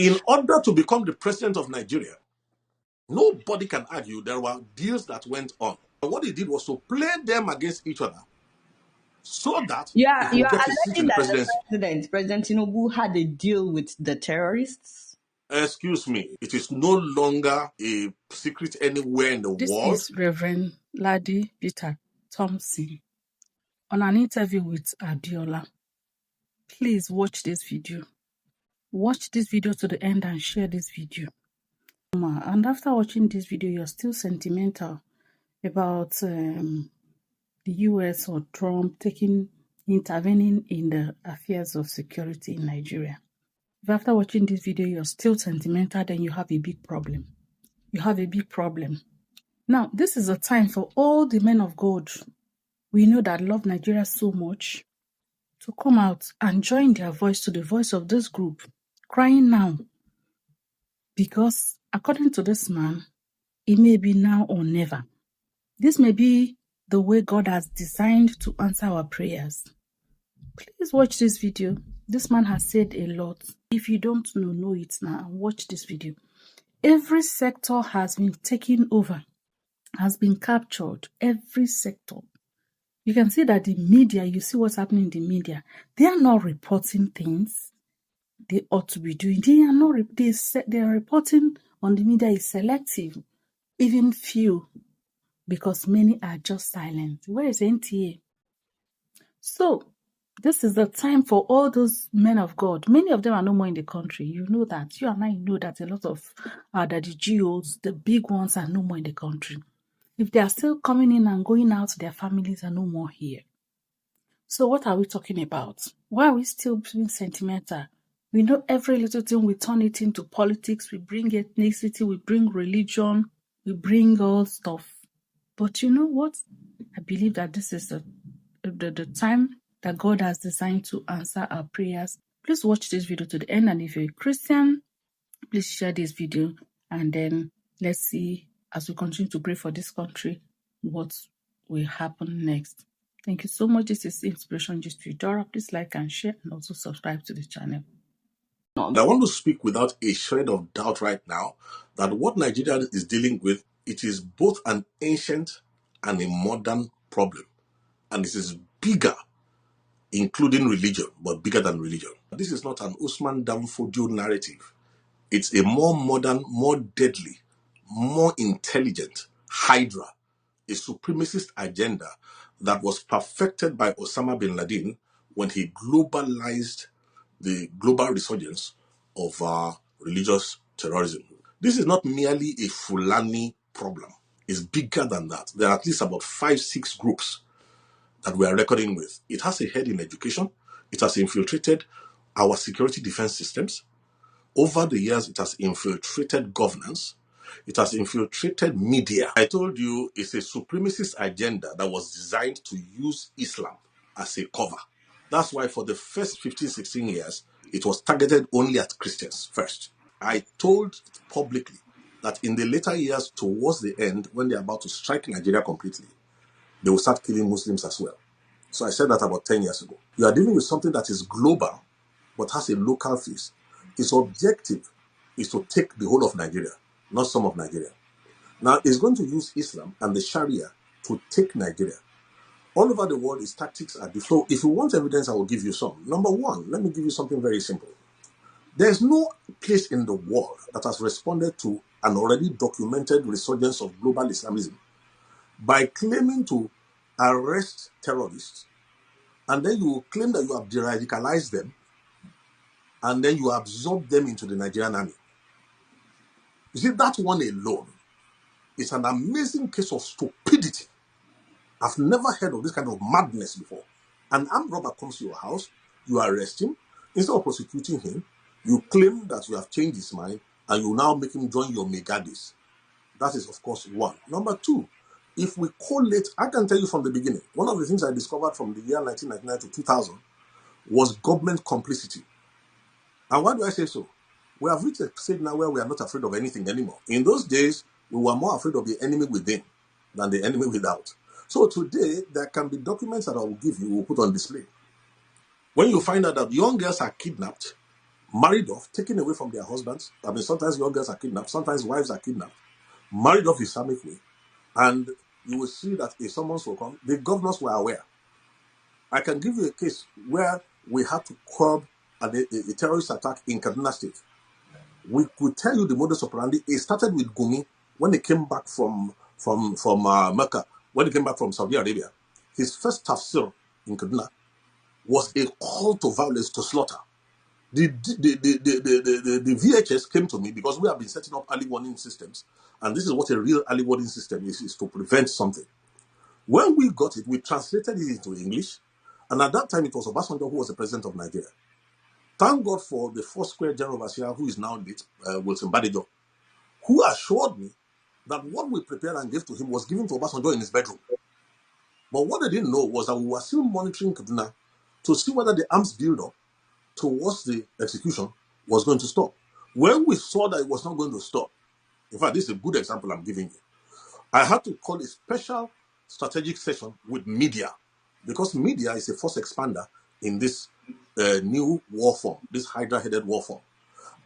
In order to become the president of Nigeria, nobody can argue there were deals that went on. But what he did was to play them against each other so that You he are could get a seat in alleging the that the presidency. President Tinubu, had a deal with the terrorists. Excuse me, it is no longer a secret anywhere in the This world. is Reverend Ladi Peter Thompson on an interview with Abiola. Please watch this video. Watch this video to the end and share this video. And after watching this video, you're still sentimental about the US or Trump intervening in the affairs of security in Nigeria. If after watching this video, you're still sentimental, then you have a big problem. You have a big problem. Now, this is a time for all the men of God we know that love Nigeria so much to come out and join their voice to the voice of this group, crying now. Because according to this man, it may be now or never. This may be the way God has designed to answer our prayers. Please watch this video. This man has said a lot. If you don't know it now. Watch this video. Every sector has been taken over, has been captured. Every sector. You can see that the media, you see what's happening in the media. They are not reporting things they ought to be doing. They are not. They are reporting on the media is selective, even few, because many are just silent. Where is NTA? So this is the time for all those men of God. Many of them are no more in the country. You know that. You and I know that a lot of the GOs, the big ones, are no more in the country. If they are still coming in and going out, their families are no more here. So what are we talking about? Why are we still being sentimental? We know every little thing, we turn it into politics, we bring ethnicity, we bring religion, we bring all stuff. But you know what? I believe that this is the time that God has designed to answer our prayers. Please watch this video to the end, and if you're a Christian, please share this video, and then let's see, as we continue to pray for this country, what will happen next. Thank you so much. This is Inspiration Gist with Dora. Please like and share, and also subscribe to the channel. I want to speak without a shred of doubt right now that what Nigeria is dealing with, it is both an ancient and a modern problem. And it is bigger, including religion, but bigger than religion. This is not an Usman Danfodio narrative. It's a more modern, more deadly, more intelligent Hydra, a supremacist agenda that was perfected by Osama bin Laden when he globalized the global resurgence of religious terrorism. This is not merely a Fulani problem. It's bigger than that. There are at least about 5-6 groups that we are reckoning with. It has a head in education. It has infiltrated our security defense systems. Over the years, it has infiltrated governance. It has infiltrated media. I told you it's a supremacist agenda that was designed to use Islam as a cover. That's why for the first 15, 16 years, it was targeted only at Christians first. I told publicly that in the later years, towards the end, when they're about to strike Nigeria completely, they will start killing Muslims as well. So I said that about 10 years ago. You are dealing with something that is global, but has a local face. Its objective is to take the whole of Nigeria, not some of Nigeria. Now, it's going to use Islam and the Sharia to take Nigeria. All over the world, its tactics are different. So if you want evidence, I will give you some. Number one, let me give you something very simple. There's no place in the world that has responded to an already documented resurgence of global Islamism by claiming to arrest terrorists, and then you claim that you have de-radicalized them, and then you absorb them into the Nigerian army. You see, that one alone is an amazing case of stupidity. I've never heard of this kind of madness before. An armed robber comes to your house, you arrest him, instead of prosecuting him, you claim that you have changed his mind, and you now make him join your megadis. That is, of course, one. Number two, if we collate, I can tell you from the beginning, one of the things I discovered from the year 1999 to 2000 was government complicity. And why do I say so? We have reached a stage now where we are not afraid of anything anymore. In those days, we were more afraid of the enemy within than the enemy without. So today, there can be documents that I will give you, we'll put on display. When you find out that young girls are kidnapped, married off, taken away from their husbands. I mean, sometimes young girls are kidnapped, sometimes wives are kidnapped, married off Islamic way. And you will see that if someone will come, the governors were aware. I can give you a case where we had to curb a terrorist attack in Kaduna State. We could tell you the modus operandi. It started with Gumi when he came back from Mecca, when he came back from Saudi Arabia. His first tafsir in Kaduna was a call to violence, to slaughter. The VHS came to me because we have been setting up early warning systems, and this is what a real early warning system is to prevent something. When we got it, we translated it into English, and at that time it was Obasanjo who was the president of Nigeria. Thank God for the Four Square General Overseer, who is now late, Wilson Badijo, who assured me that what we prepared and gave to him was given to Obasanjo in his bedroom. But what they didn't know was that we were still monitoring Kaduna to see whether the arms build-up towards the execution was going to stop. When we saw that it was not going to stop, in fact, this is a good example I'm giving you. I had to call a special strategic session with media, because media is a force expander in this new war form, this Hydra-headed war form.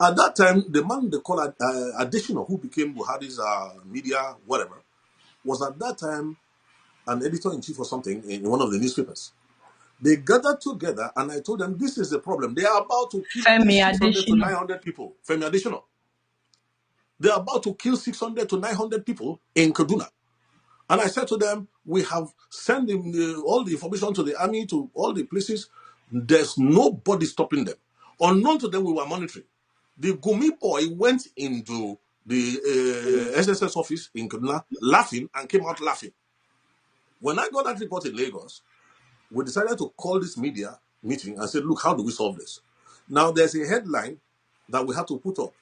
At that time, the man they call Additional, who became Buhari's media, whatever, was at that time an editor-in-chief or something in one of the newspapers. They gathered together, and I told them, this is the problem. They are about to kill at least 600 to 900 people. Femi Additional. They are about to kill 600 to 900 people in Kaduna. And I said to them, we have sent all the information to the army, to all the places. There's nobody stopping them. Unknown to them, we were monitoring. The Gumi boy went into the SSS office in Kaduna laughing and came out laughing. When I got that report in Lagos, we decided to call this media meeting and say, look, how do we solve this? Now, there's a headline that we had to put up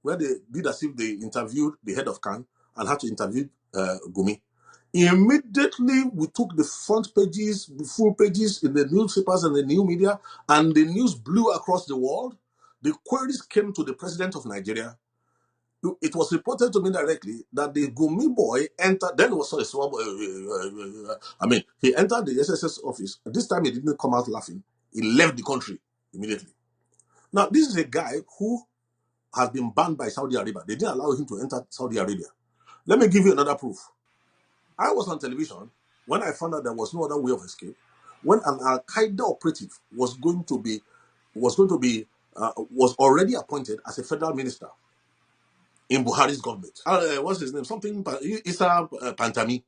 where they did as if they interviewed the head of CAN and had to interview Gumi. Immediately, we took the front pages, the full pages in the newspapers and the new media, and the news blew across the world. The queries came to the president of Nigeria. It was reported to me directly that the Gumi boy entered, then it was a small, he entered the SSS office. This time he didn't come out laughing. He left the country immediately. Now, this is a guy who has been banned by Saudi Arabia. They didn't allow him to enter Saudi Arabia. Let me give you another proof. I was on television when I found out there was no other way of escape. When an Al-Qaeda operative was already appointed as a federal minister in Buhari's government. What's his name? Something Issa Pantami.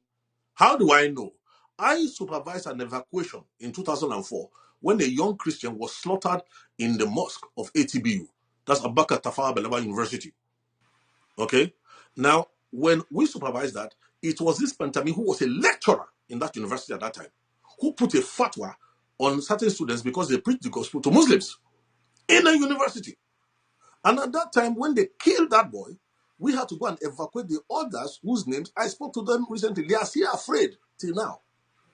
How do I know? I supervised an evacuation in 2004 when a young Christian was slaughtered in the mosque of ATBU. That's Abubakar Tafawa Balewa University. Okay? Now, when we supervised that, it was this Pantami who was a lecturer in that university at that time, who put a fatwa on certain students because they preached the gospel to Muslims in a university. And at that time, when they killed that boy, we had to go and evacuate the others whose names I spoke to them recently. They are still afraid till now.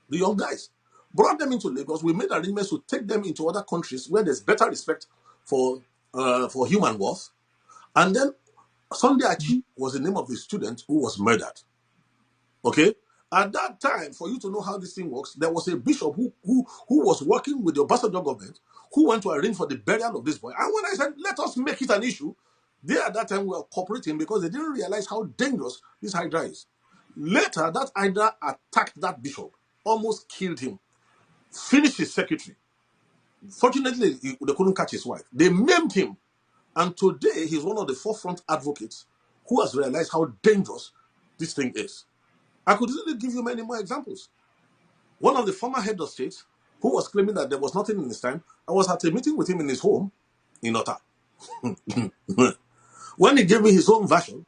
The young guys brought them into Lagos. We made arrangements to take them into other countries where there's better respect for human worth. And then Sunday Achi was the name of the student who was murdered. Okay? At that time, for you to know how this thing works, there was a bishop who was working with the Obasanjo government who went to arrange for the burial of this boy. And when I said, let us make it an issue, they at that time were cooperating because they didn't realize how dangerous this Hydra is. Later, that Hydra attacked that bishop, almost killed him, finished his secretary. Fortunately, they couldn't catch his wife. They maimed him. And today, he's one of the forefront advocates who has realized how dangerous this thing is. I could easily give you many more examples. One of the former head of state who was claiming that there was nothing in his time, I was at a meeting with him in his home in Ota. When he gave me his own version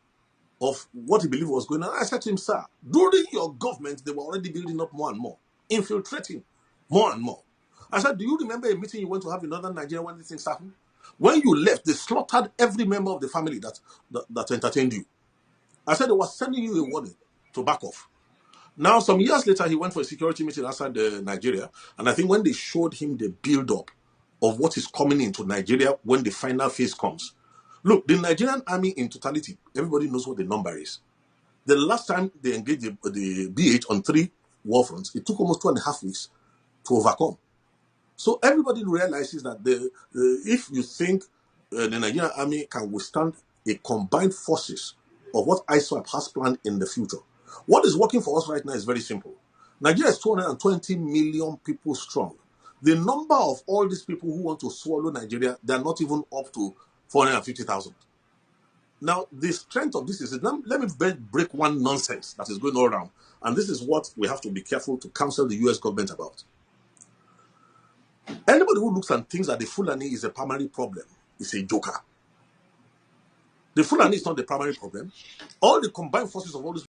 of what he believed was going on, I said to him, sir, during your government, they were already building up more and more, infiltrating more and more. I said, do you remember a meeting you went to have in northern Nigeria when these things happened? When you left, they slaughtered every member of the family that entertained you. I said they were sending you a warning to back off. Now, some years later, he went for a security meeting outside Nigeria, and I think when they showed him the build-up of what is coming into Nigeria when the final phase comes. Look, the Nigerian army in totality, everybody knows what the number is. The last time they engaged the BH on 3 war fronts, it took almost 2.5 weeks to overcome. So everybody realizes that if you think the Nigerian army can withstand a combined forces of what ISWAP has planned in the future. What is working for us right now is very simple. Nigeria is 220 million people strong. The number of all these people who want to swallow Nigeria, they're not even up to 450,000. Now, the strength of this is, let me break one nonsense that is going all around. And this is what we have to be careful to counsel the US government about. Anybody who looks and thinks that the Fulani is a primary problem is a joker. The Fulani is not the primary problem. All the combined forces of all these